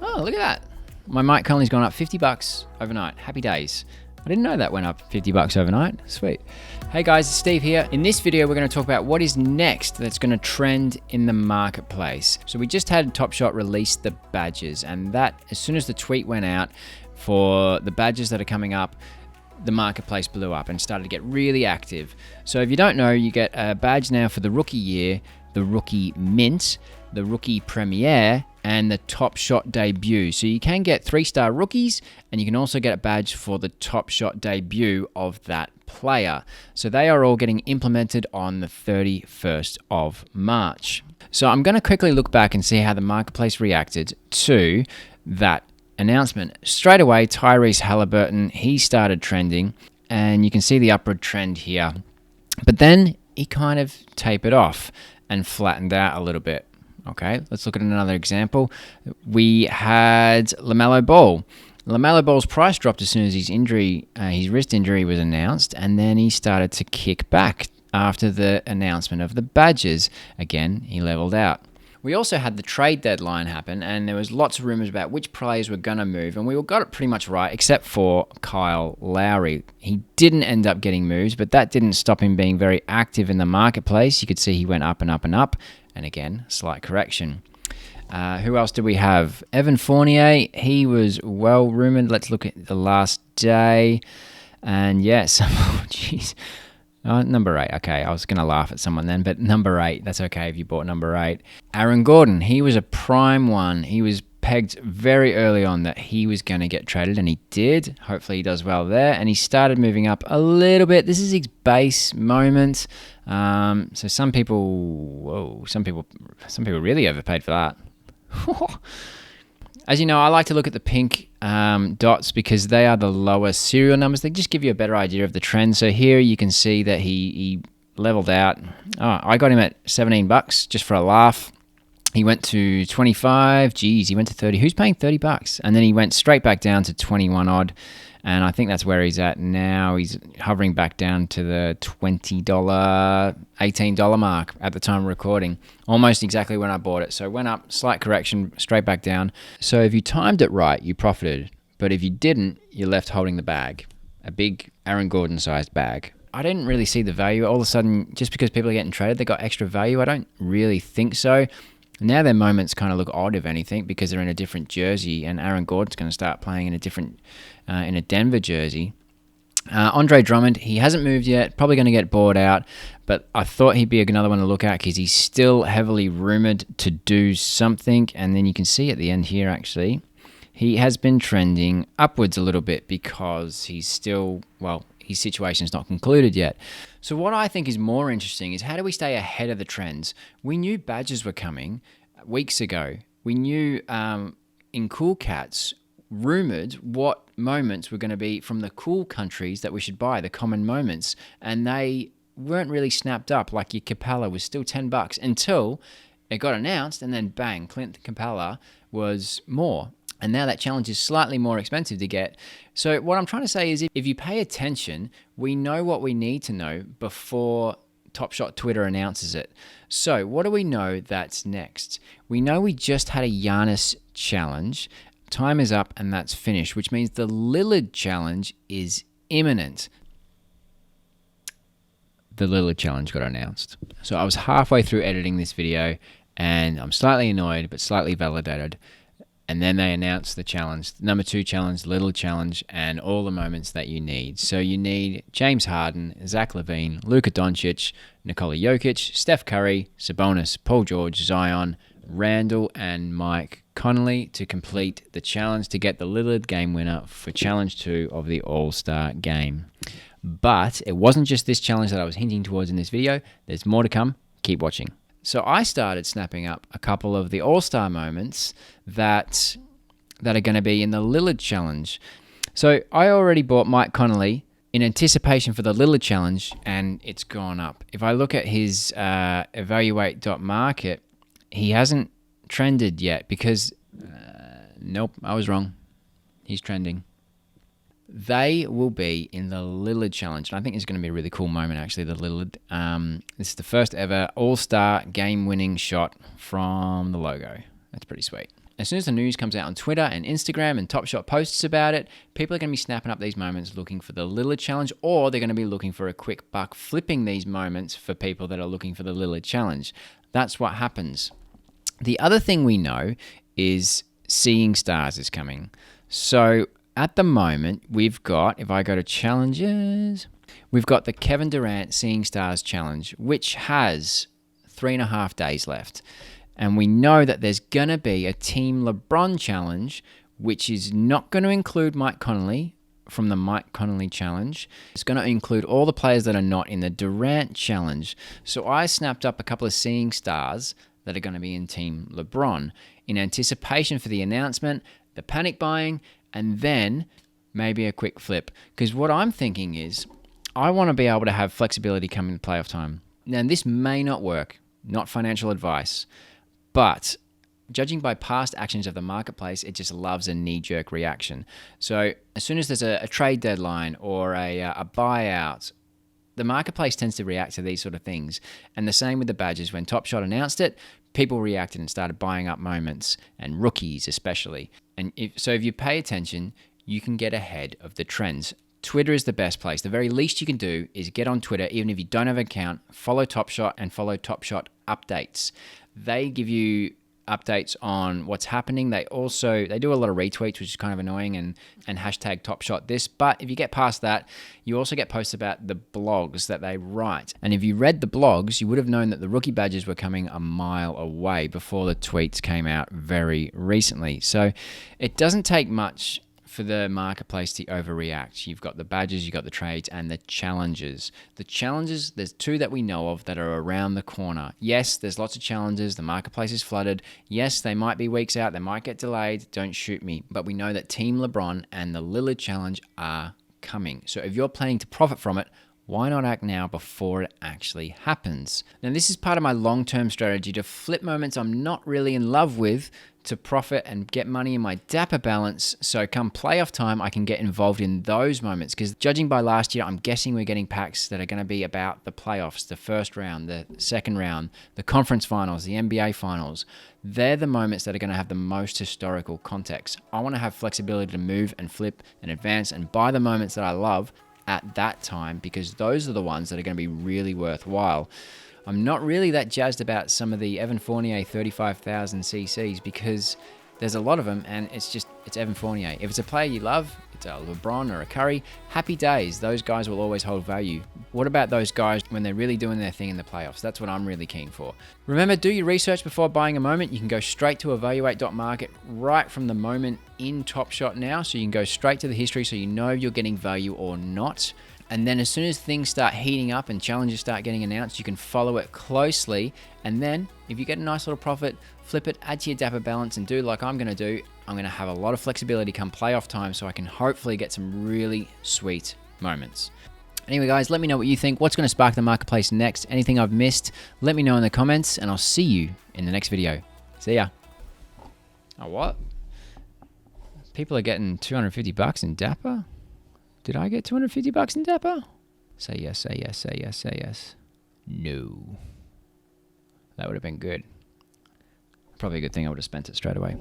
Oh, look at that. My Mike Conley's gone up $50 overnight. Happy days. I didn't know that went up $50 overnight. Sweet. Hey guys, it's Steve here. In this video, we're going to talk about what is next that's going to trend in the marketplace. So we just had Top Shot release the badges, and that, as soon as the tweet went out for the badges that are coming up, the marketplace blew up and started to get really active. So if you don't know, you get a badge now for the rookie year, the rookie mint, the rookie premiere, and the Top Shot debut. So you can get 3-star rookies, and you can also get a badge for the Top Shot debut of that player. So they are all getting implemented on the 31st of March. So I'm going to quickly look back and see how the marketplace reacted to that announcement. Straight away, Tyrese Halliburton, he started trending, and you can see the upward trend here. But then he kind of tapered off and flattened out a little bit. Okay, let's look at another example. We had LaMelo Ball. LaMelo Ball's price dropped as soon as his wrist injury was announced, and then he started to kick back after the announcement of the badges. Again, he leveled out. We also had the trade deadline happen, and there was lots of rumors about which players were going to move, and we all got it pretty much right, except for Kyle Lowry. He didn't end up getting moves, but that didn't stop him being very active in the marketplace. You could see he went up and up and up, and again, slight correction. Who else did we have? Evan Fournier, he was well rumored. Let's look at the last day, and yes, oh, jeez. Number 8. Okay, I was going to laugh at someone then, but number 8, that's okay if you bought number 8. Aaron Gordon, he was a prime one. He was pegged very early on that he was going to get traded, and he did. Hopefully he does well there, and he started moving up a little bit. This is his base moment. So some people really overpaid for that. As you know, I like to look at the pink dots because they are the lowest serial numbers. They just give you a better idea of the trend. So here you can see that he leveled out. Oh, I got him at $17 just for a laugh. He went to 25. Geez, he went to 30. Who's paying $30? And then he went straight back down to 21 odd. And I think that's where he's at now. He's hovering back down to the $20, $18 mark at the time of recording. Almost exactly when I bought it. So it went up, slight correction, straight back down. So if you timed it right, you profited. But if you didn't, you're left holding the bag. A big Aaron Gordon-sized bag. I didn't really see the value. All of a sudden, just because people are getting traded, they got extra value. I don't really think so. Now their moments kind of look odd, if anything, because they're in a different jersey, and Aaron Gordon's going to start playing in a Denver jersey. Andre Drummond, he hasn't moved yet, probably going to get bought out, but I thought he'd be another one to look at because he's still heavily rumored to do something, and then you can see at the end here, actually, he has been trending upwards a little bit because he's still, well, his situation's not concluded yet. So what I think is more interesting is how do we stay ahead of the trends? We knew badges were coming weeks ago. We knew in Cool Cats, rumored what moments were going to be from the cool countries that we should buy, the common moments, and they weren't really snapped up. Like your Capella was still $10 until it got announced, and then bang, Clint Capella was more. And now that challenge is slightly more expensive to get. So what I'm trying to say is if you pay attention, we know what we need to know before Top Shot Twitter announces it. So what do we know that's next? We know we just had a Giannis challenge. Time is up and that's finished, which means the Lillard challenge is imminent. The Lillard challenge got announced. So I was halfway through editing this video and I'm slightly annoyed but slightly validated. And then they announced the challenge, number 2 challenge, Lillard challenge, and all the moments that you need. So you need James Harden, Zach LaVine, Luka Doncic, Nikola Jokic, Steph Curry, Sabonis, Paul George, Zion, Randall, and Mike Conley to complete the challenge to get the Lillard game winner for challenge 2 of the All-Star game. But it wasn't just this challenge that I was hinting towards in this video. There's more to come. Keep watching. So I started snapping up a couple of the All-Star moments that are going to be in the Lillard challenge. So I already bought Mike Conley in anticipation for the Lillard challenge, and it's gone up. If I look at his evaluate.market, he hasn't trended yet because, nope, I was wrong. He's trending. They will be in the Lillard challenge. And I think it's going to be a really cool moment, actually, the Lillard. This is the first ever All-Star game-winning shot from the logo. That's pretty sweet. as soon as the news comes out on Twitter and Instagram and Top Shot posts about it, people are going to be snapping up these moments looking for the Lillard challenge, or they're going to be looking for a quick buck, flipping these moments for people that are looking for the Lillard challenge. That's what happens. The other thing we know is Seeing Stars is coming. So at the moment, we've got, if I go to challenges, we've got the Kevin Durant Seeing Stars challenge, which has 3.5 days left. And we know that there's going to be a Team LeBron challenge, which is not going to include Mike Conley from the Mike Conley challenge. It's going to include all the players that are not in the Durant challenge. So I snapped up a couple of Seeing Stars that are going to be in Team LeBron in anticipation for the announcement, the panic buying, and then maybe a quick flip. Because what I'm thinking is I want to be able to have flexibility coming to playoff time. Now, this may not work, not financial advice, but judging by past actions of the marketplace, it just loves a knee-jerk reaction. So as soon as there's a trade deadline or a buyout, the marketplace tends to react to these sort of things. And the same with the badges. When Top Shot announced it, people reacted and started buying up moments, and rookies especially. And if you pay attention, you can get ahead of the trends. Twitter is the best place. The very least you can do is get on Twitter, even if you don't have an account, follow Top Shot and follow Top Shot updates. They give you updates on what's happening. They do a lot of retweets, which is kind of annoying, and hashtag Top Shot this. But if you get past that, you also get posts about the blogs that they write. And if you read the blogs, you would have known that the rookie badges were coming a mile away before the tweets came out very recently. So it doesn't take much for the marketplace to overreact. You've got the badges, you've got the trades, and the challenges. The challenges, there's 2 that we know of that are around the corner. Yes, there's lots of challenges. The marketplace is flooded. Yes, they might be weeks out. They might get delayed. Don't shoot me. But we know that Team LeBron and the Lillard challenge are coming. So if you're planning to profit from it, why not act now before it actually happens? Now, this is part of my long-term strategy to flip moments I'm not really in love with to profit and get money in my dapper balance. So come playoff time, I can get involved in those moments. Because judging by last year, I'm guessing we're getting packs that are going to be about the playoffs, the first round, the second round, the conference finals, the NBA finals. They're the moments that are going to have the most historical context. I want to have flexibility to move and flip and advance and buy the moments that I love at that time, because those are the ones that are going to be really worthwhile. I'm not really that jazzed about some of the Evan Fournier 35,000 CCs because there's a lot of them, and it's Evan Fournier. If it's a player you love, it's a LeBron or a Curry, happy days. Those guys will always hold value. What about those guys when they're really doing their thing in the playoffs? That's what I'm really keen for. Remember, do your research before buying a moment. You can go straight to evaluate.market right from the moment in Top Shot now, so you can go straight to the history so you know you're getting value or not. And then as soon as things start heating up and challenges start getting announced, you can follow it closely. And then if you get a nice little profit, flip it, add to your dapper balance, and do like I'm going to do. I'm going to have a lot of flexibility come playoff time so I can hopefully get some really sweet moments. Anyway, guys, let me know what you think. What's going to spark the marketplace next? Anything I've missed? Let me know in the comments, and I'll see you in the next video. See ya. Oh, what? People are getting $250 in dapper? Did I get $250 in dapper? Say yes, say yes, say yes, say yes. No. That would have been good. Probably a good thing I would have spent it straight away.